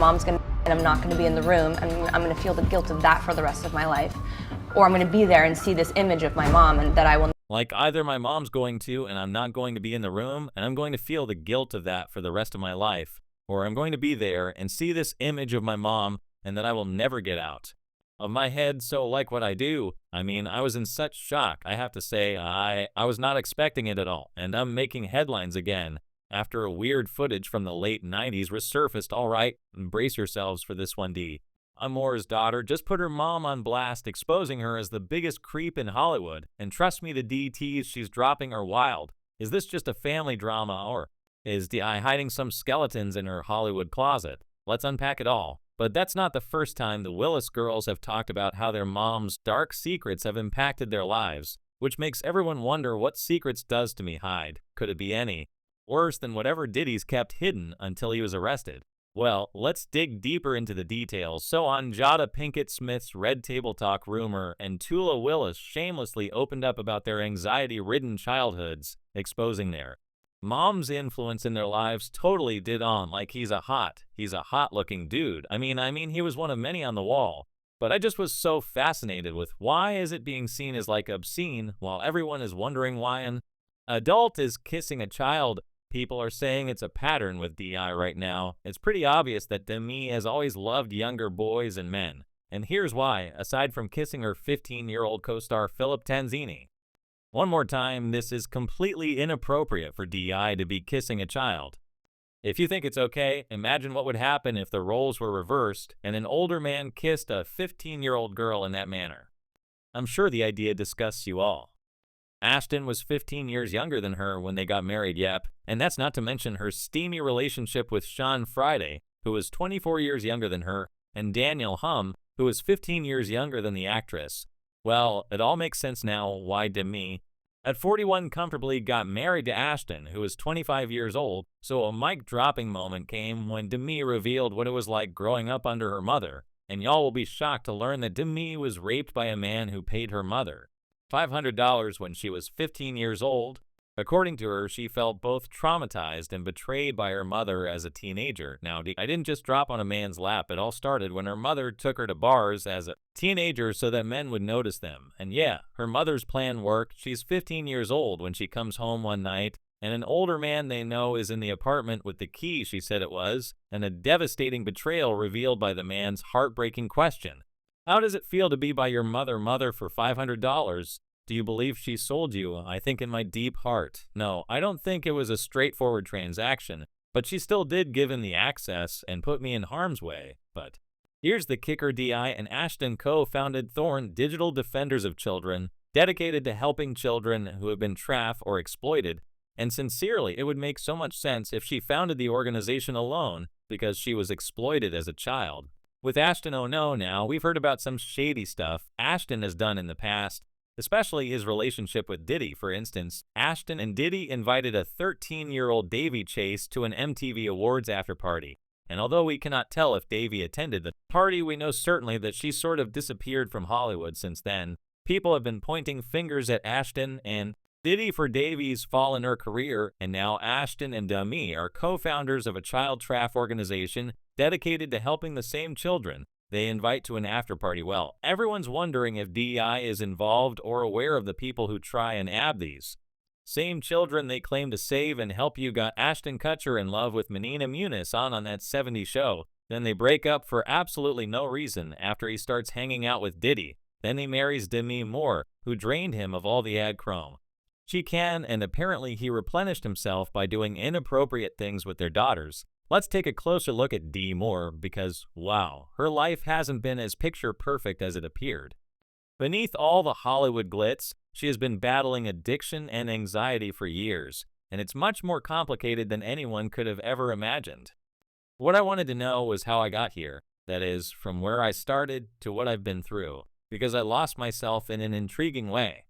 mom's gonna and I'm not gonna be in the room, and I'm gonna feel the guilt of that for the rest of my life. Or I'm gonna be there and see this image of my mom and that I will. Like either my mom's going to and I'm not going to be in the room and I'm going to feel the guilt of that for the rest of my life, or I'm going to be there and see this image of my mom and that I will never get out of my head. So like what I do, I mean, I was in such shock. I have to say I was not expecting it at all, and I'm making headlines again after a weird footage from the late 90s resurfaced. All right, brace yourselves for this one. Amore's daughter just put her mom on blast, exposing her as the biggest creep in Hollywood. And trust me, the DTs she's dropping are wild. Is this just a family drama, or is DI hiding some skeletons in her Hollywood closet? Let's unpack it all. But that's not the first time the Willis girls have talked about how their mom's dark secrets have impacted their lives, which makes everyone wonder what secrets does Demi hide. Could it be any worse than whatever Diddy's kept hidden until he was arrested? Well, let's dig deeper into the details. So on Jada Pinkett Smith's Red Table Talk rumor, and Tula Willis shamelessly opened up about their anxiety-ridden childhoods, exposing their mom's influence in their lives. Totally did on like he's a hot-looking dude. I mean, he was one of many on the wall. But I just was so fascinated with why is it being seen as like obscene while everyone is wondering why an adult is kissing a child. People are saying it's a pattern with DI right now. It's pretty obvious that Demi has always loved younger boys and men. And here's why, aside from kissing her 15-year-old co-star Philip Tanzini. One more time, this is completely inappropriate for DI to be kissing a child. If you think it's okay, imagine what would happen if the roles were reversed and an older man kissed a 15-year-old girl in that manner. I'm sure the idea disgusts you all. Ashton was 15 years younger than her when they got married, yep, and that's not to mention her steamy relationship with Sean Friday, who was 24 years younger than her, and Daniel Hum, who was 15 years younger than the actress. Well, it all makes sense now why Demi, at 41, comfortably got married to Ashton, who was 25 years old, so a mic-dropping moment came when Demi revealed what it was like growing up under her mother, and y'all will be shocked to learn that Demi was raped by a man who paid her mother $500 when she was 15 years old. According to her, she felt both traumatized and betrayed by her mother as a teenager. Now, I didn't just drop on a man's lap. It all started when her mother took her to bars as a teenager so that men would notice them. And yeah, her mother's plan worked. She's 15 years old when she comes home one night, and an older man they know is in the apartment with the key she said it was, and a devastating betrayal revealed by the man's heartbreaking question. How does it feel to be by your mother for $500? Do you believe she sold you? I think in my deep heart. No, I don't think it was a straightforward transaction, but she still did give him the access and put me in harm's way. But here's the kicker. DI and Ashton co-founded Thorn Digital Defenders of Children, dedicated to helping children who have been trafficked or exploited. And sincerely, it would make so much sense if she founded the organization alone because she was exploited as a child. With Ashton, oh no, now we've heard about some shady stuff Ashton has done in the past, especially his relationship with Diddy. For instance, Ashton and Diddy invited a 13-year-old Davy Chase to an MTV Awards after-party. And although we cannot tell if Davy attended the party, we know certainly that she sort of disappeared from Hollywood since then. People have been pointing fingers at Ashton and Diddy for Davy's fall in her career, and now Ashton and Demi are co-founders of a child trafficking organization dedicated to helping the same children they invite to an after-party. Well, everyone's wondering if DEI is involved or aware of the people who try and ab these same children they claim to save and help. You got Ashton Kutcher in love with Menina Muniz on that '70s show. Then they break up for absolutely no reason after he starts hanging out with Diddy. Then he marries Demi Moore, who drained him of all the ad chrome she can, and apparently he replenished himself by doing inappropriate things with their daughters. Let's take a closer look at Dee Moore because, wow, her life hasn't been as picture perfect as it appeared. Beneath all the Hollywood glitz, she has been battling addiction and anxiety for years, and it's much more complicated than anyone could have ever imagined. What I wanted to know was how I got here, that is, from where I started to what I've been through, because I lost myself in an intriguing way.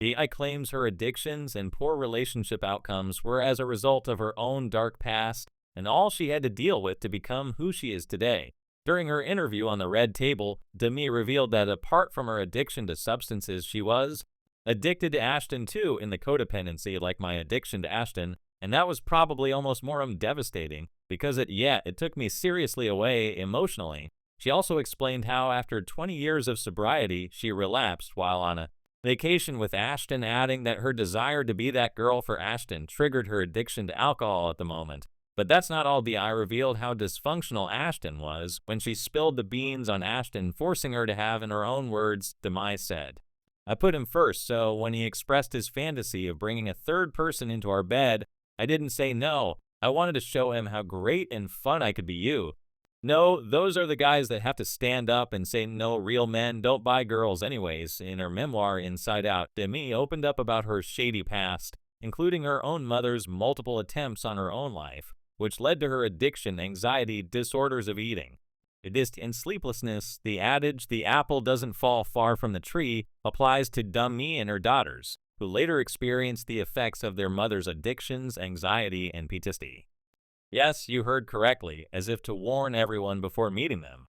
DI claims her addictions and poor relationship outcomes were as a result of her own dark past and all she had to deal with to become who she is today. During her interview on the Red Table, Demi revealed that apart from her addiction to substances, she was addicted to Ashton too, in the codependency like my addiction to Ashton, and that was probably almost more devastating because it took me seriously away emotionally. She also explained how after 20 years of sobriety, she relapsed while on a vacation with Ashton, adding that her desire to be that girl for Ashton triggered her addiction to alcohol at the moment. But that's not all. Di revealed how dysfunctional Ashton was when she spilled the beans on Ashton, forcing her to have, in her own words, Demi said, "I put him first, so when he expressed his fantasy of bringing a third person into our bed, I didn't say no. I wanted to show him how great and fun I could be you. No, those are the guys that have to stand up and say no, real men don't buy girls anyways." In her memoir, Inside Out, Demi opened up about her shady past, including her own mother's multiple attempts on her own life, which led to her addiction, anxiety, disorders of eating, and sleeplessness. The adage, "the apple doesn't fall far from the tree," applies to Demi and her daughters, who later experienced the effects of their mother's addictions, anxiety, and PTSD. Yes, you heard correctly, as if to warn everyone before meeting them.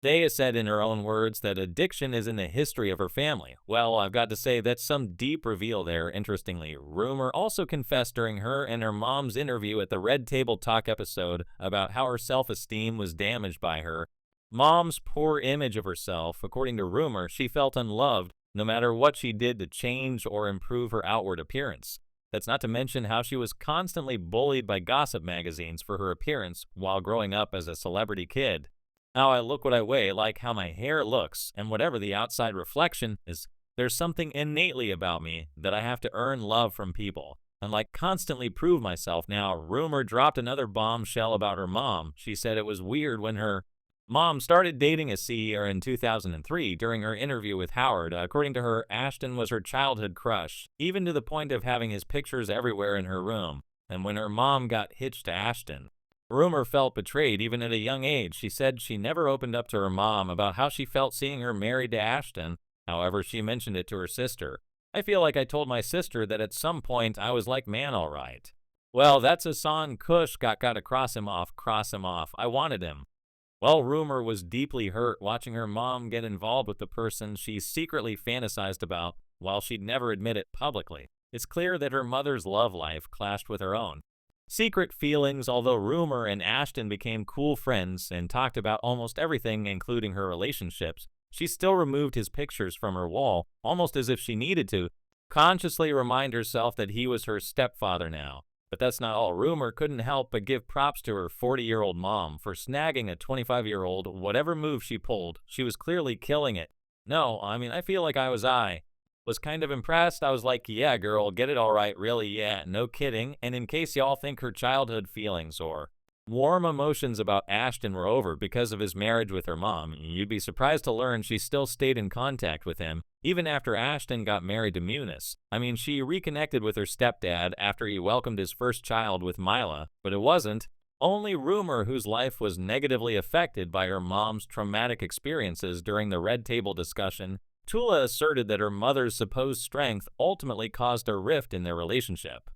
They said in her own words that addiction is in the history of her family. Well, I've got to say that's some deep reveal there. Interestingly, Rumor also confessed during her and her mom's interview at the Red Table Talk episode about how her self-esteem was damaged by her mom's poor image of herself. According to Rumor, she felt unloved no matter what she did to change or improve her outward appearance. That's not to mention how she was constantly bullied by gossip magazines for her appearance while growing up as a celebrity kid. How I look what I weigh, like how my hair looks, and whatever the outside reflection is, there's something innately about me that I have to earn love from people, and like constantly prove myself. Now, Rumor dropped another bombshell about her mom. She said it was weird when her mom started dating a CEO in 2003 during her interview with Howard. According to her, Ashton was her childhood crush, even to the point of having his pictures everywhere in her room. And when her mom got hitched to Ashton, Rumor felt betrayed even at a young age. She said she never opened up to her mom about how she felt seeing her married to Ashton. However, she mentioned it to her sister. "I feel like I told my sister that at some point I was like, man, all right. Well, that's a song Kush got to cross him off. I wanted him." Well, Rumor was deeply hurt watching her mom get involved with the person she secretly fantasized about while she'd never admit it publicly. It's clear that her mother's love life clashed with her own secret feelings. Although Rumor and Ashton became cool friends and talked about almost everything, including her relationships, she still removed his pictures from her wall, almost as if she needed to consciously remind herself that he was her stepfather now. But that's not all. Rumor couldn't help but give props to her 40-year-old mom for snagging a 25-year-old. Whatever move she pulled, she was clearly killing it. No, I feel like I was kind of impressed. I was like, yeah, girl, get it all right, really, yeah, no kidding. And in case y'all think her childhood feelings or warm emotions about Ashton were over because of his marriage with her mom, you'd be surprised to learn she still stayed in contact with him, even after Ashton got married to Muniz. She reconnected with her stepdad after he welcomed his first child with Mila, but it wasn't only Rumor whose life was negatively affected by her mom's traumatic experiences. During the Red Table discussion, Tula asserted that her mother's supposed strength ultimately caused a rift in their relationship.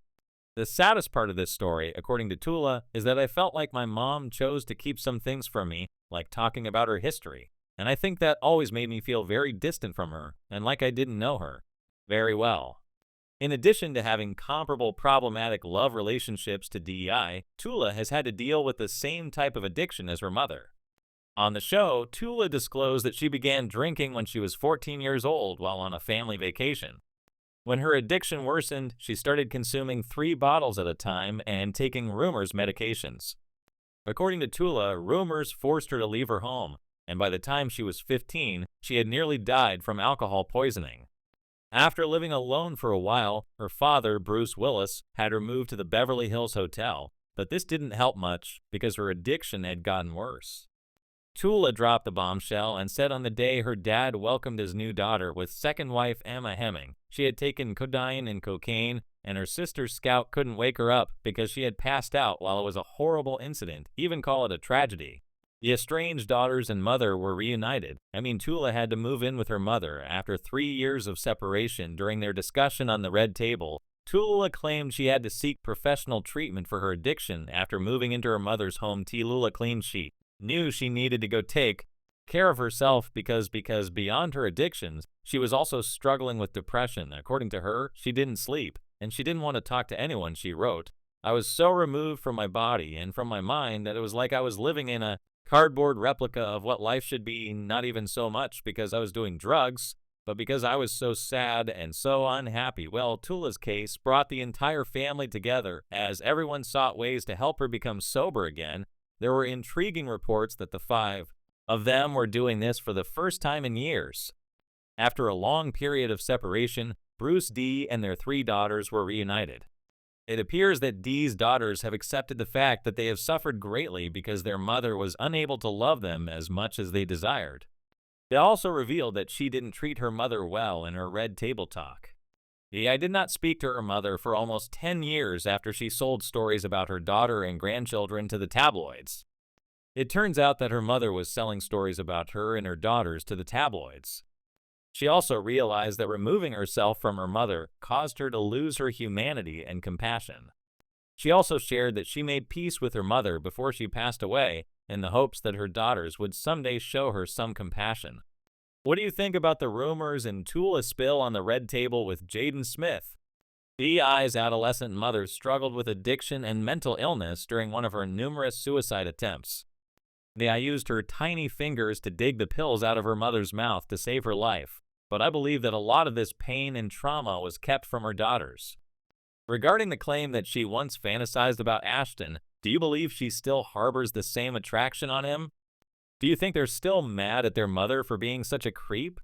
The saddest part of this story, according to Tula, is that I felt like my mom chose to keep some things from me, like talking about her history. And I think that always made me feel very distant from her, and like I didn't know her very well. In addition to having comparable problematic love relationships to DEI, Tula has had to deal with the same type of addiction as her mother. On the show, Tula disclosed that she began drinking when she was 14 years old while on a family vacation. When her addiction worsened, she started consuming 3 bottles at a time and taking Rumor's medications. According to Tula, Rumors forced her to leave her home, and by the time she was 15, she had nearly died from alcohol poisoning. After living alone for a while, her father, Bruce Willis, had her moved to the Beverly Hills Hotel, but this didn't help much because her addiction had gotten worse. Tula dropped the bombshell and said on the day her dad welcomed his new daughter with second wife Emma Hemming, she had taken codeine and cocaine, and her sister Scout couldn't wake her up because she had passed out while it was a horrible incident, even call it a tragedy. The estranged daughters and mother were reunited. Tula had to move in with her mother after 3 years of separation. During their discussion on the Red Table, Tula claimed she had to seek professional treatment for her addiction after moving into her mother's home. Tula claimed she knew she needed to go take care of herself because beyond her addictions, she was also struggling with depression. According to her, she didn't sleep, and she didn't want to talk to anyone, she wrote. I was so removed from my body and from my mind that it was like I was living in a cardboard replica of what life should be, not even so much because I was doing drugs, but because I was so sad and so unhappy. Well, Tula's case brought the entire family together as everyone sought ways to help her become sober again. There were intriguing reports that the five of them were doing this for the first time in years. After a long period of separation, Bruce, Dee, and their three daughters were reunited. It appears that Dee's daughters have accepted the fact that they have suffered greatly because their mother was unable to love them as much as they desired. They also revealed that she didn't treat her mother well in her red table talk. I did not speak to her mother for almost 10 years after she sold stories about her daughter and grandchildren to the tabloids. It turns out that her mother was selling stories about her and her daughters to the tabloids. She also realized that removing herself from her mother caused her to lose her humanity and compassion. She also shared that she made peace with her mother before she passed away in the hopes that her daughters would someday show her some compassion. What do you think about the rumors and Tula spill on the red table with Jaden Smith? Dei's adolescent mother struggled with addiction and mental illness during one of her numerous suicide attempts. Dei used her tiny fingers to dig the pills out of her mother's mouth to save her life, but I believe that a lot of this pain and trauma was kept from her daughters. Regarding the claim that she once fantasized about Ashton, do you believe she still harbors the same attraction on him? Do you think they're still mad at their mother for being such a creep?